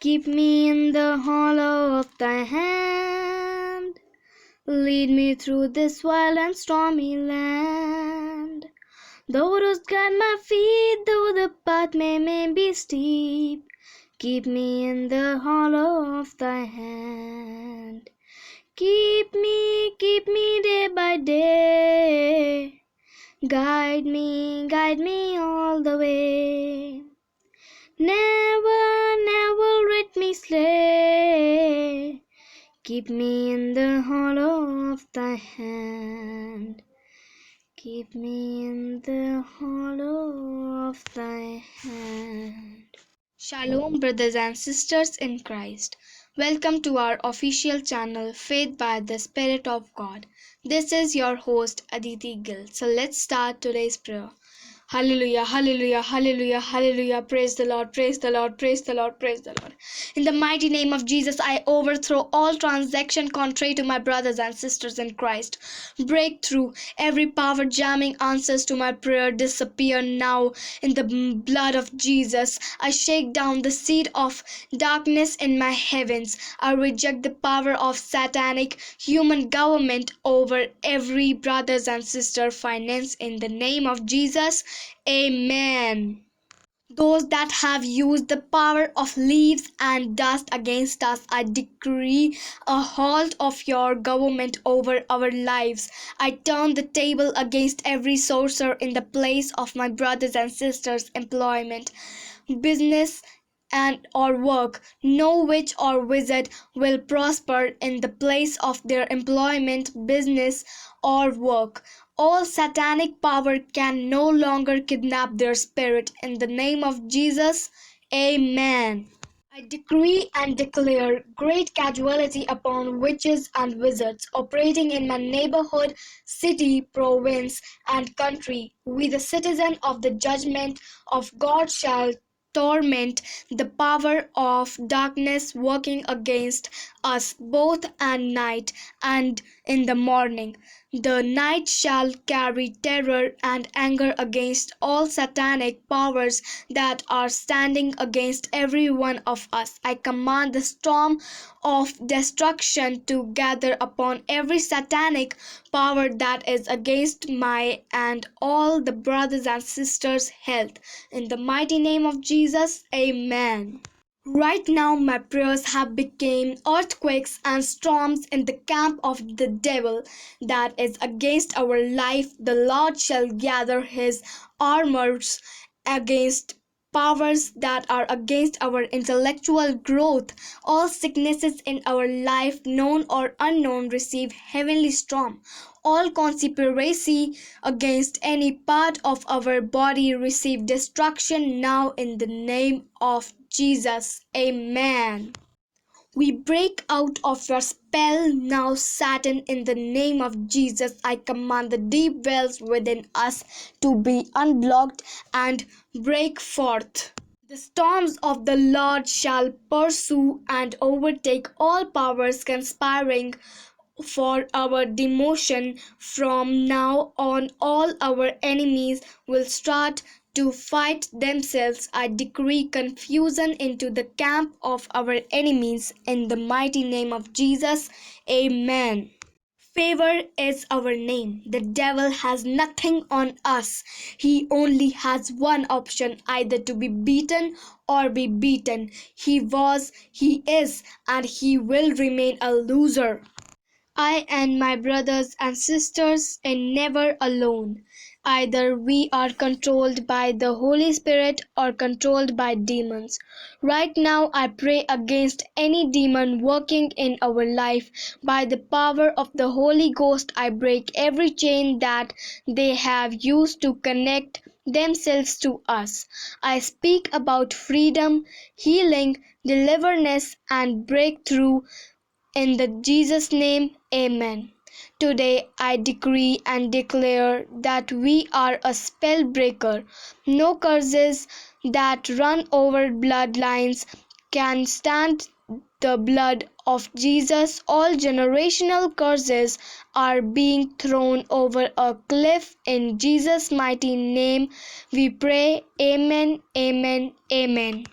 Keep me in the hollow of thy hand. Lead me through this wild and stormy land. Thou dost guide my feet, though the path may be steep. Keep me in the hollow of thy hand. Keep me day by day. Guide me all the way. Never let me slay. Keep me in the hollow of thy hand. Keep me in the hollow of thy hand. Shalom, brothers and sisters in Christ. Welcome to our official channel, Faith by the Spirit of God. This is your host, Aditi Gill. So let's start today's prayer. Hallelujah, hallelujah, hallelujah, hallelujah. Praise the Lord, praise the Lord, praise the Lord, praise the Lord. In the mighty name of Jesus, I overthrow all transaction contrary to my brothers and sisters in Christ. Breakthrough, every power jamming answers to my prayer disappear now in the blood of Jesus. I shake down the seed of darkness in my heavens. I reject the power of satanic human government over every brothers and sister finance in the name of Jesus. Amen. Those that have used the power of leaves and dust against us, I decree a halt of your government over our lives. I turn the table against every sorcerer in the place of my brothers and sisters' employment, business, and or work. No witch or wizard will prosper in the place of their employment, business, or work. All satanic power can no longer kidnap their spirit. In the name of Jesus, amen. I decree and declare great casualty upon witches and wizards operating in my neighborhood, city, province, and country. We, the citizen of the judgment of God, shall torment the power of darkness working against us both at night and in the morning. The night shall carry terror and anger against all satanic powers that are standing against every one of us. I command the storm of destruction to gather upon every satanic power that is against my and all the brothers and sisters' health. In the mighty name of Jesus, amen. Right now my prayers have become earthquakes and storms in the camp of the devil that is against our life. The Lord shall gather his armors against powers that are against our intellectual growth. All sicknesses in our life, known or unknown, receive heavenly storm. All conspiracy against any part of our body receive destruction now in the name of Jesus. Amen. We break out of your spell now, Satan, in the name of Jesus. I command the deep wells within us to be unblocked and break forth. The storms of the Lord shall pursue and overtake all powers conspiring for our demotion. From now on, all our enemies will start to fight themselves. I decree confusion into the camp of our enemies in the mighty name of Jesus. Amen. Favor is our name. The devil has nothing on us. He only has one option, either to be beaten or be beaten. He was, he is, and he will remain a loser. I and my brothers and sisters are never alone. Either we are controlled by the Holy Spirit or controlled by demons. Right now I pray against any demon working in our life. By the power of the Holy Ghost, I break every chain that they have used to connect themselves to us. I speak about freedom, healing, deliverance, and breakthrough in the Jesus name, amen. Today I decree and declare that we are a spell breaker. No curses that run over bloodlines can stand the blood of Jesus. All generational curses are being thrown over a cliff in Jesus' mighty name. We pray, amen, amen, amen.